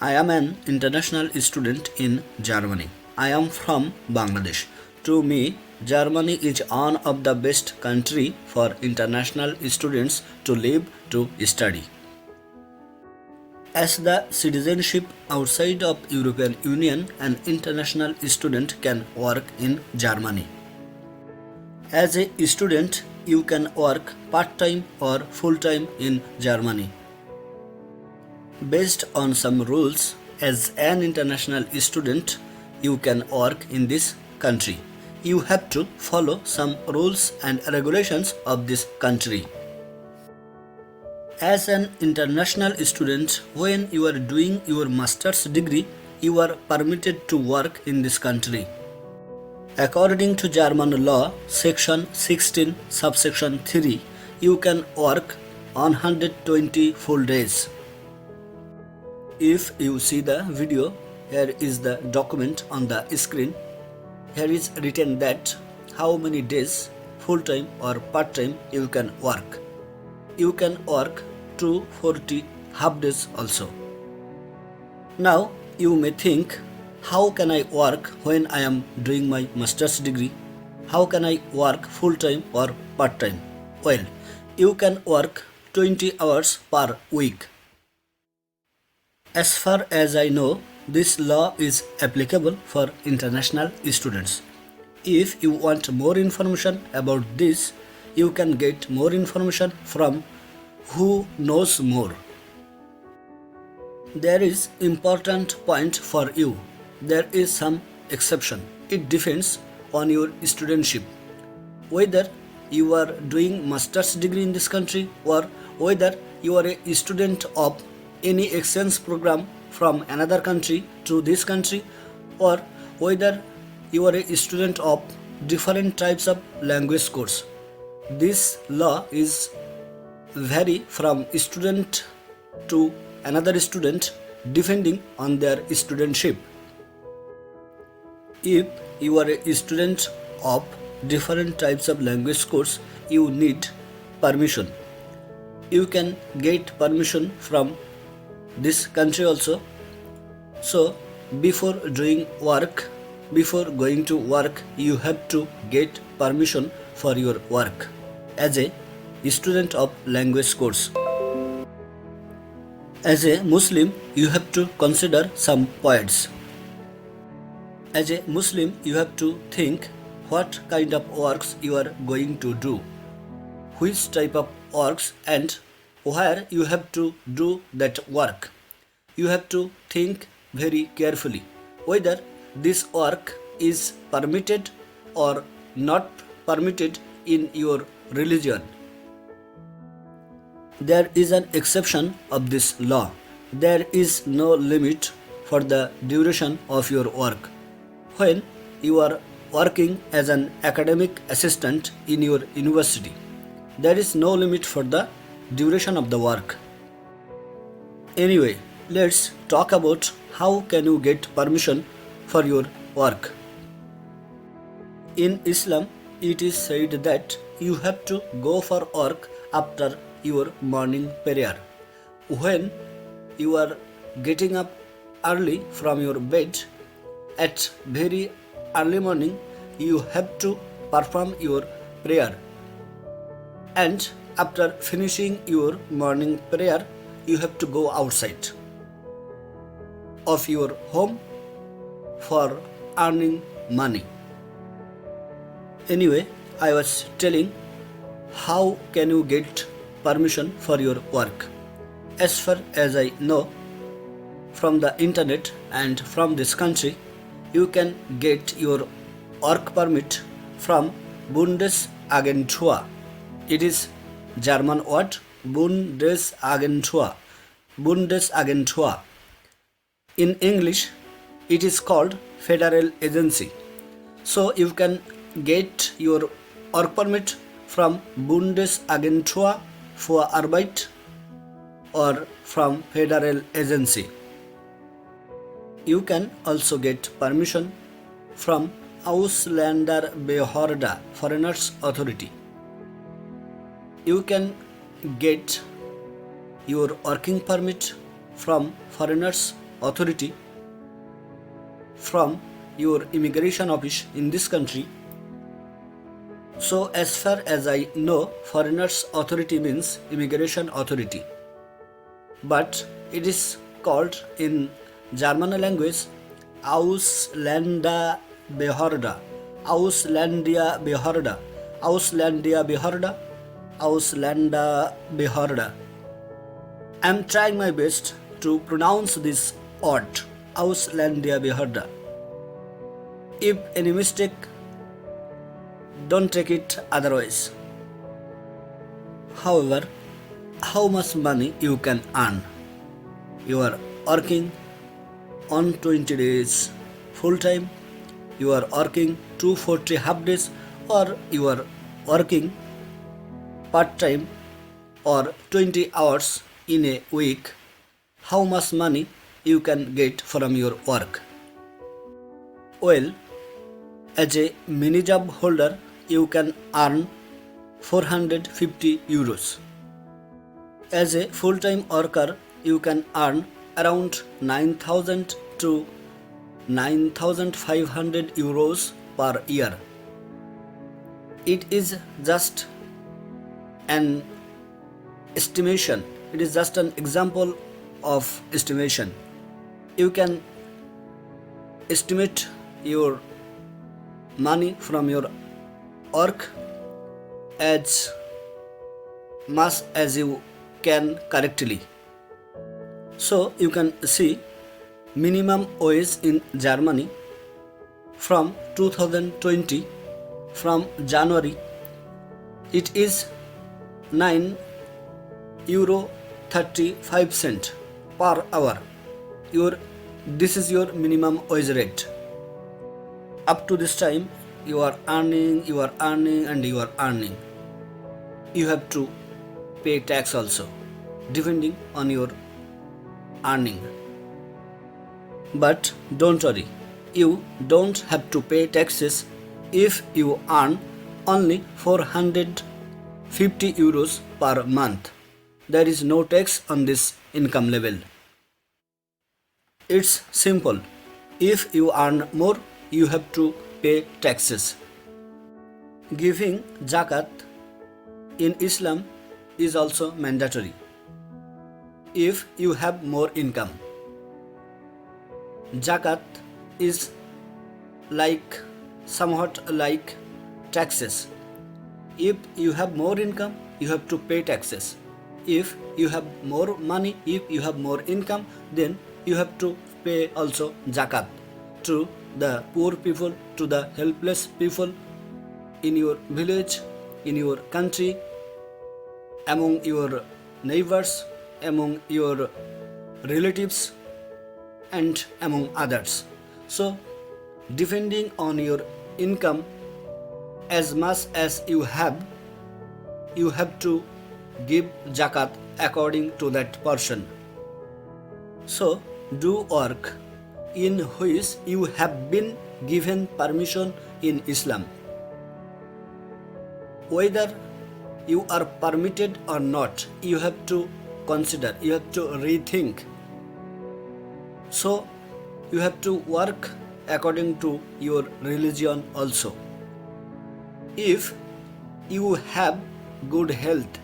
I am an international student in Germany. I am from Bangladesh. To me, Germany is one of the best country for international students to live to study. As the citizenship outside of European Union, an international student can work in Germany. As a student, you can work part-time or full-time in Germany. Based on some rules, as an international student, you can work in this country. You have to follow some rules and regulations of this country. As an international student, when you are doing your master's degree, you are permitted to work in this country. According to German law, section 16, subsection 3, you can work 120 full days. If you see the video, here is the document on the screen. Here is written that how many days, full-time or part-time, you can work. You can work 240 half days also. Now you may think, how can I work when I am doing my master's degree? How can I work full-time or part-time? Well, you can work 20 hours per week. As far as I know, this law is applicable for international students. If you want more information about this, you can get more information from Who Knows More. There is important point for you. There is some exception. It depends on your studentship. Whether you are doing master's degree in this country or whether you are a student of any exchange program from another country to this country, or whether you are a student of different types of language course. This law is vary from student to another student depending on their studentship. If you are a student of different types of language course, you need permission. You can get permission from this country also. So before going to work, you have to get permission for your work as a student of language course. As a Muslim, you have to consider some points. As a Muslim, you have to think what kind of works you are going to do, which type of works and where you have to do that work. You have to think very carefully whether this work is permitted or not permitted in your religion. There is an exception of this law. There is no limit for the duration of your work. When you are working as an academic assistant in your university, there is no limit for the duration of the work. Anyway, let's talk about how can you get permission for your work. In Islam, it is said that you have to go for work after your morning prayer. When you are getting up early from your bed, at very early morning, you have to perform your prayer. And after finishing your morning prayer, you have to go outside of your home for earning money. Anyway, I was telling how can you get permission for your work. As far as I know, from the internet and from this country, you can get your work permit from Bundesagentur. It is German word Bundesagentur. Bundesagentur. In English, it is called Federal Agency. So you can get your work permit from Bundesagentur für Arbeit or from Federal Agency. You can also get permission from Ausländerbehörde, Foreigners Authority. You can get your working permit from Foreigners authority from your immigration office in this country. So as far as I know, foreigners authority means immigration authority, but it is called in German language Ausländerbehörde, Ausländerbehörde, Ausländerbehörde, Ausländerbehörde. I am trying my best to pronounce this word, Ausländerbehörde. If any mistake, don't take it otherwise. However, how much money you can earn? You are working on 20 days full time, you are working 240 half days, or you are working part time or 20 hours in a week. How much money you can get from your work? Well, as a mini job holder, you can earn 450 euros. As a full-time worker, you can earn around 9,000 to 9,500 euros per year. It is just an estimation. It is just an example of estimation. You can estimate your money from your work as much as you can correctly. So you can see minimum wage in Germany from 2020, from January, it is €9.35 per hour. This is your minimum wage rate. Up to this time, you are earning, you have to pay tax also, depending on your earning. But don't worry, you don't have to pay taxes if you earn only 450 euros per month. There is no tax on this income level. It's simple. If you earn more, you have to pay taxes. Giving zakat in Islam is also mandatory if you have more income. Zakat is somewhat like taxes. If you have more income, you have to pay taxes. If you have more money, if you have more income, then you have to pay also zakat to the poor people, to the helpless people in your village, in your country, among your neighbors, among your relatives, and among others. So, depending on your income, as much as you have to give zakat according to that portion. So, do work in which you have been given permission in Islam. Whether you are permitted or not, you have to consider, you have to rethink. So, you have to work according to your religion also. If you have good health,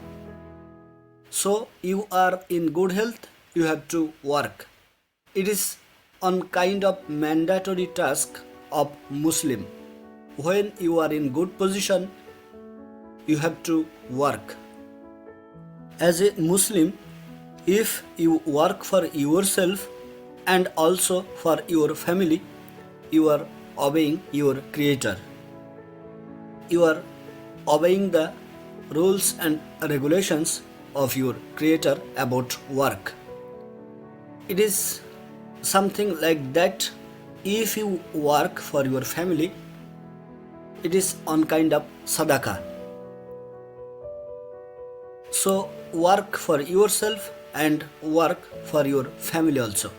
so you are in good health, you have to work. It is on kind of mandatory task of Muslim. When you are in good position, you have to work. As a Muslim, if you work for yourself and also for your family, you are obeying your Creator. You are obeying the rules and regulations of your Creator about work. It is something like that. If you work for your family, it is on kind of sadaqah. So work for yourself and work for your family also.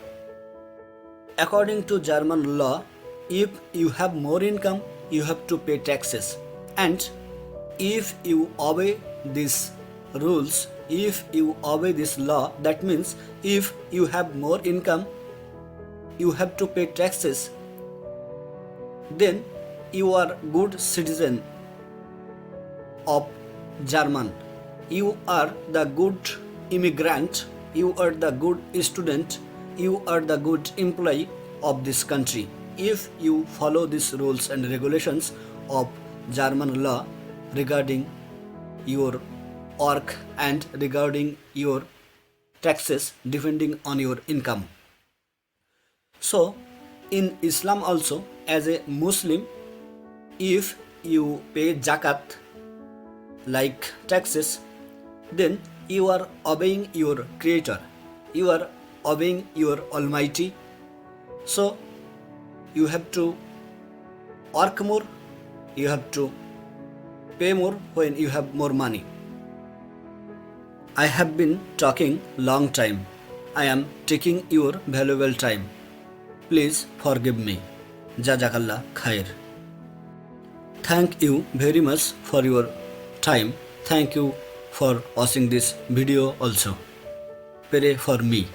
According to German law, if you have more income, you have to pay taxes. And if you obey these rules, if you obey this law, that means if you have more income, you have to pay taxes, then you are good citizen of German. You are the good immigrant, you are the good student, you are the good employee of this country. If you follow these rules and regulations of German law regarding your work and regarding your taxes depending on your income. So in Islam also, as a Muslim, if you pay zakat like taxes, then you are obeying your creator, you are obeying your Almighty. So you have to work more, you have to pay more when you have more money. I have been talking long time. I am taking your valuable time. Please forgive me. Jazakallah khair. Thank you very much for your time. Thank you for watching this video also. Pray for me.